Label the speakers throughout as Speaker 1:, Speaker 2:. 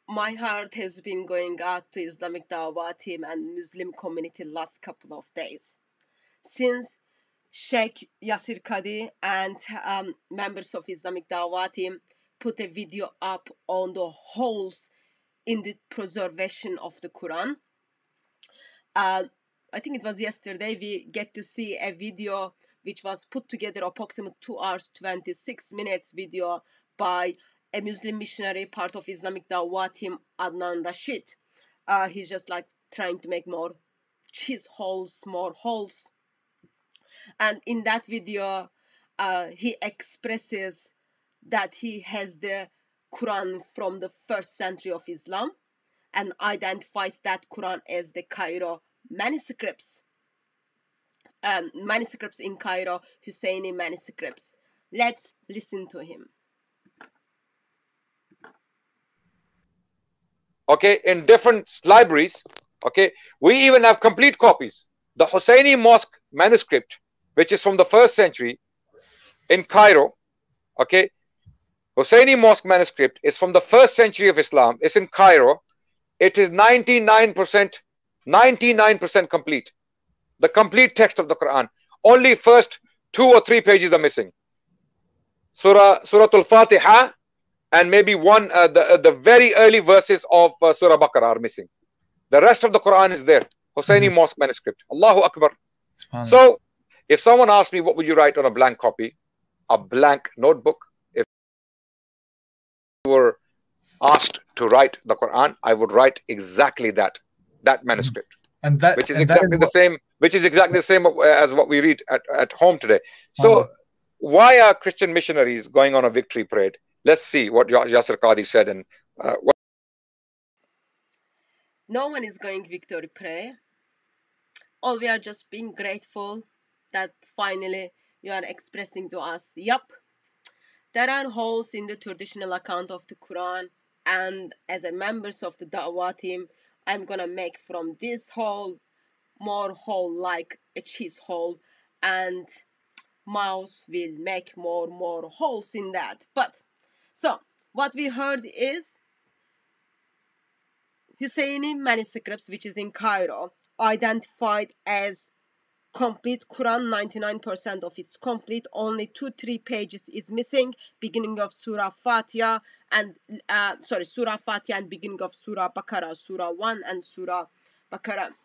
Speaker 1: My heart has been going out to Islamic Dawah team and Muslim community last couple of days. Since Sheikh Yasir Qadi and members of Islamic Dawah team put a video up on the holes in the preservation of the Quran. I think it was yesterday we get to see a video which was put together approximately 2 hours 26 minutes video by a Muslim missionary, part of Islamic Dawah team, Adnan Rashid. He's just like trying to make more cheese holes, more holes. And in that video, he expresses that he has the Quran from the 1st century of Islam and identifies that Quran as the Cairo manuscripts. Manuscripts in Cairo, Huseyni manuscripts. Let's listen to him.
Speaker 2: Okay, in different libraries, okay, we even have complete copies. The Huseyni Mosque manuscript, which is from the 1st century in Cairo, okay, Huseyni Mosque manuscript is from the 1st century of Islam. It's in Cairo. It is 99% complete. The complete text of the Quran. Only first 2 or 3 pages are missing. Surah Al-Fatiha and maybe the very early verses of Surah Baqarah are missing. The rest of the Quran is there. Huseyni Mosque manuscript. Allahu Akbar. So, if someone asks me, what would you write on a blank copy? A blank notebook. If you were asked to write the Quran, I would write exactly that manuscript.
Speaker 3: And that,
Speaker 2: which is exactly the same, as what we read at home today. So, why are Christian missionaries going on a victory parade? Let's see what Yasir Qadi said. And
Speaker 1: no one is going victory parade. All we are just being grateful that finally you are expressing to us, yup, there are holes in the traditional account of the Quran, and as a members of the Dawah team, I'm gonna make from this hole more hole like a cheese hole, and mouse will make more holes in that. But so what we heard is Huseyni manuscripts, which is in Cairo, identified as complete Quran. 99% of it's complete. Only 2-3 pages is missing. Beginning of Surah Fatiha and Surah Fatiha and beginning of Surah Baqarah, Surah 1 and Surah Baqarah,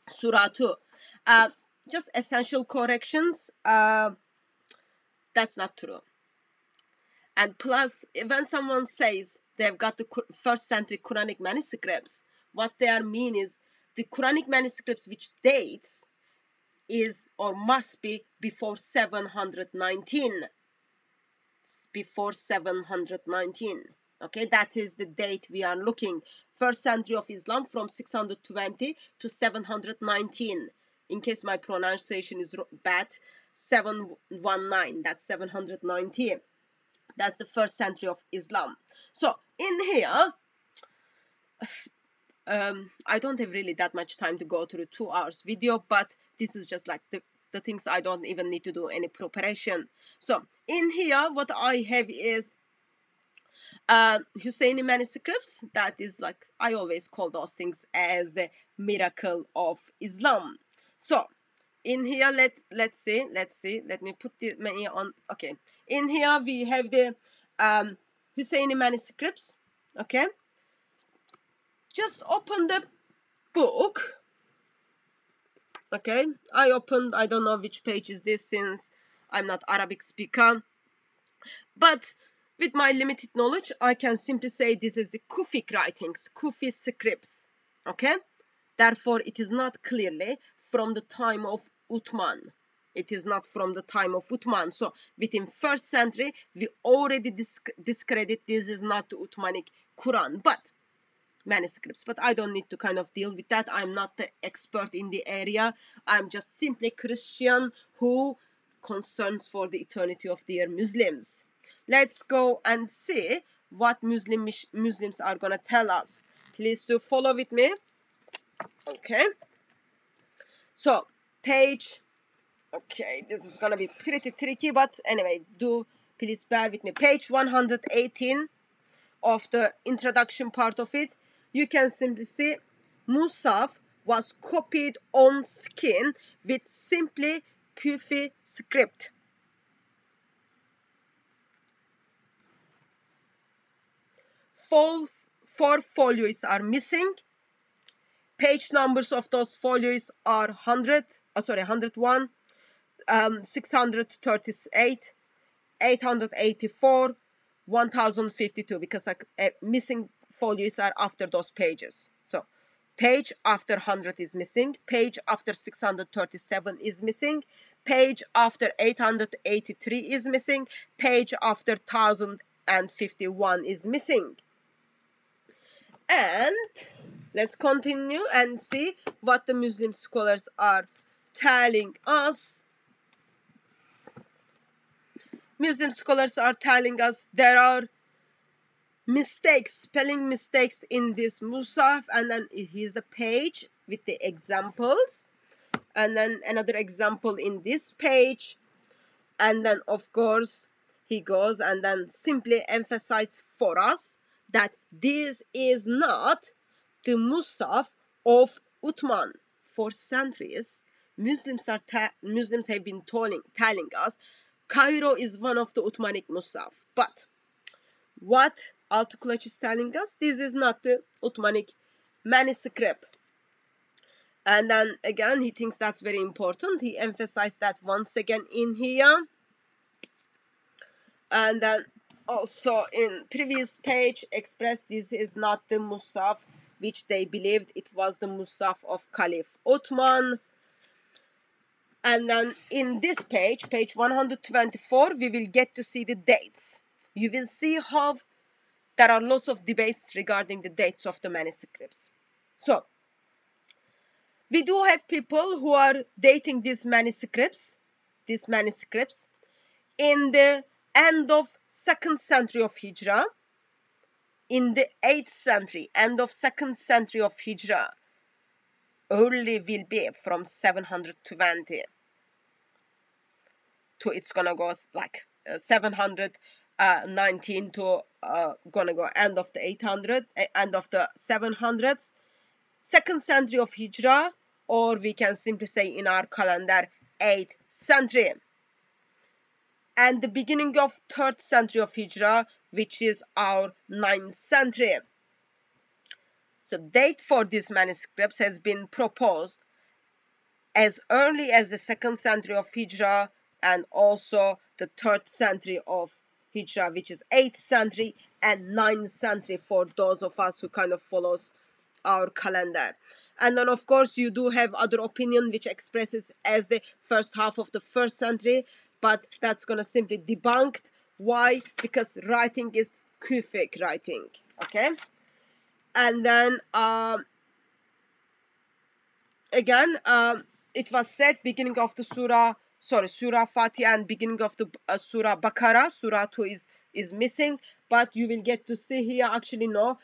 Speaker 1: Surah 2. Just essential corrections. That's not true. And plus, when someone says they've got the 1st century Quranic manuscripts, what they mean is the Quranic manuscripts which dates is or must be before 719. Before 719. Okay, that is the date we are looking. 1st century of Islam from 620 to 719. In case my pronunciation is bad, 719, that's 719. That's the 1st century of Islam. So in here, I don't have really that much time to go through 2 hours video, but this is just like the things I don't even need to do any preparation. So in here, what I have is Huseyni manuscripts. That is like, I always call those things as the miracle of Islam. So in here, let's see, let me put the menu on. Okay, in here we have the Huseyni manuscripts. Okay, just open the book. Okay, I don't know which page is this since I'm not Arabic speaker, but with my limited knowledge, I can simply say this is the Kufic writings, Kufi scripts. Okay, therefore it is not clearly from the time of Uthman. It is not from the time of Uthman. So within 1st century, we already discredit this is not the Uthmanic Quran, but manuscripts. But I don't need to kind of deal with that. I'm not the expert in the area. I'm just simply Christian who concerns for the eternity of their Muslims. Let's go and see what Muslims are gonna tell us. Please do follow with me. Okay. So page. Okay, this is gonna be pretty tricky, but anyway, do please bear with me. Page 118. of the introduction part of it, you can simply see Mushaf was copied on skin with simply Kufi script. Four folios are missing. Page numbers of those folios are 101, 638, 884, 1052, because missing folios are after those pages. So page after 100 is missing, page after 637 is missing, page after 883 is missing, page after 1051 is missing. And let's continue and see what the Muslim scholars are telling us. Muslim scholars are telling us there are mistakes, spelling mistakes in this Mushaf, and then here's the page with the examples, and then another example in this page, and then of course he goes and then simply emphasize for us that this is not the Mushaf of Uthman. For centuries, Muslims have been telling us Cairo is one of the Uthmanic Mushaf. But what Altıkulaç is telling us, this is not the Uthmanic manuscript. And then again, he thinks that's very important. He emphasized that once again in here. And then also in previous page expressed this is not the Mushaf which they believed it was the Mushaf of Caliph Uthman. And then in this page, page 124, we will get to see the dates. You will see how there are lots of debates regarding the dates of the manuscripts. So, we do have people who are dating these manuscripts in the end of 2nd century of Hijrah, in the 8th century, end of 2nd century of Hijrah, only will be from 720 to it's gonna go like 719 to gonna go end of the 800, end of the 700s, 2nd century of Hijrah, or we can simply say in our calendar 8th century. And the beginning of 3rd century of Hijrah, which is our 9th century. So date for these manuscripts has been proposed as early as the 2nd century of Hijrah and also the 3rd century of Hijrah, which is 8th century and 9th century for those of us who kind of follows our calendar. And then of course you do have other opinion which expresses as the first half of the 1st century, but that's gonna simply debunked. Why? Because writing is Kufic writing, okay? And then again, it was said beginning of the Surah Fatiha and beginning of the Surah Baqarah, Surah 2 is missing, but you will get to see here, actually no,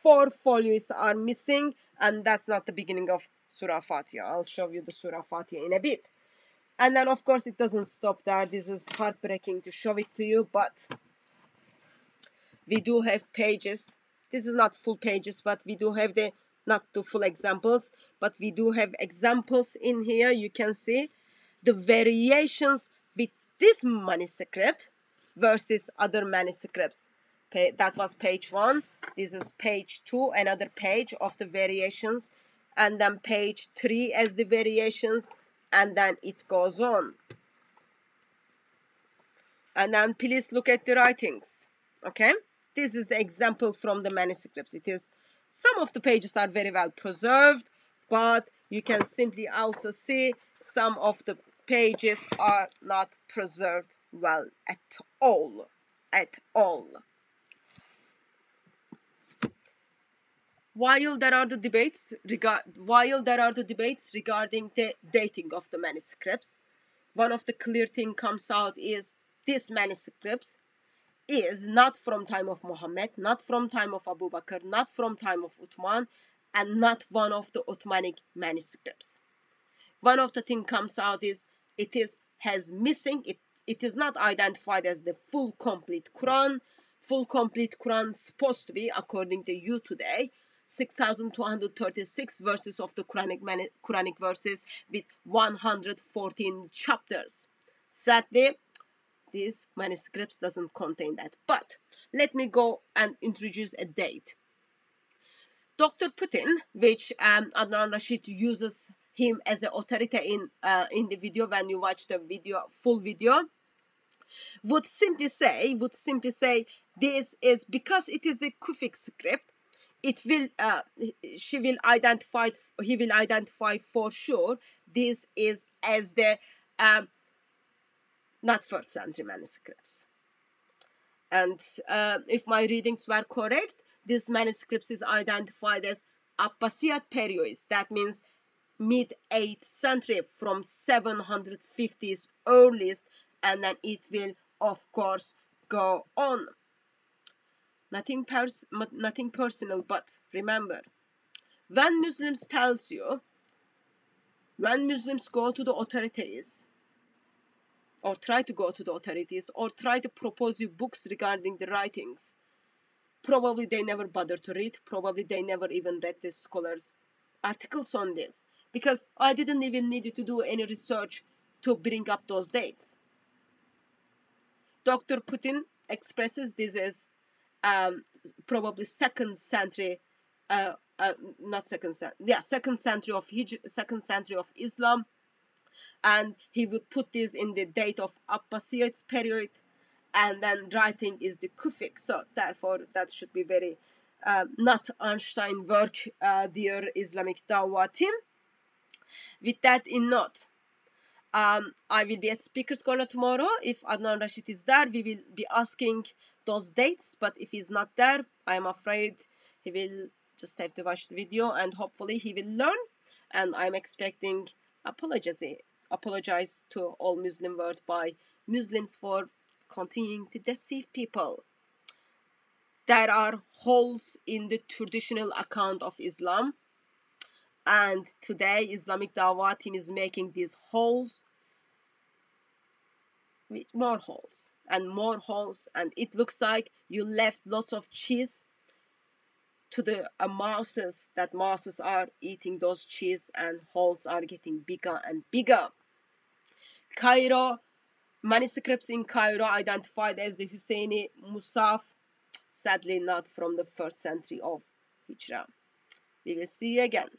Speaker 1: 4 folios are missing, and that's not the beginning of Surah Fatiha. I'll show you the Surah Fatiha in a bit. And then of course it doesn't stop there. This is heartbreaking to show it to you, but we do have pages. This is not full pages, but we do have not the full examples, but we do have examples in here. You can see the variations with this manuscript versus other manuscripts. That was page 1. This is page 2, another page of the variations, and then page 3 as the variations, and then it goes on. And then please look at the writings, okay? This is the example from the manuscripts. It is, some of the pages are very well preserved, but you can simply also see some of the pages are not preserved well at all. While there are the debates regarding the dating of the manuscripts, one of the clear thing comes out is this manuscripts is not from time of Muhammad, not from time of Abu Bakr, not from time of Uthman, and not one of the Uthmanic manuscripts. One of the thing comes out is it is not identified as the full complete Quran. full complete Quran supposed to be, according to you today, 6,236 verses of the Quranic verses with 114 chapters. Sadly, these manuscripts doesn't contain that. But let me go and introduce a date. Dr. Putin, which Adnan Rashid uses him as an authority in the video, when you watch the video, full video, would simply say this is because it is the Kufic script. It will he will identify for sure this is as the not first century manuscripts. And if my readings were correct, this manuscripts is identified as Abbasid periods. That means mid-8th century, from 750s earliest, and then it will of course go on. Nothing personal, but remember, when Muslims go to the authorities, or try to go to the authorities, or try to propose you books regarding the writings, probably they never bother to read, probably they never even read the scholars' articles on this, because I didn't even need to do any research to bring up those dates. Dr. Putin expresses this as probably second century of Islam, and he would put this in the date of Abbasids period, and then writing is the Kufic. So therefore that should be very not Einstein work, dear Islamic Dawah team. With that in note, I will be at Speaker's Corner tomorrow. If Adnan Rashid is there, we will be asking those dates, but if he's not there, I'm afraid he will just have to watch the video, and hopefully he will learn, and I'm expecting apologize to all Muslim world by Muslims for continuing to deceive people. There are holes in the traditional account of Islam, and today Islamic Dawah team is making these holes with more holes and more holes, and it looks like you left lots of cheese to the mouses. That mouses are eating those cheese, and holes are getting bigger and bigger. Cairo, manuscripts in Cairo identified as the Huseyni Mushaf, sadly not from the 1st century of Hijrah. We will see you again.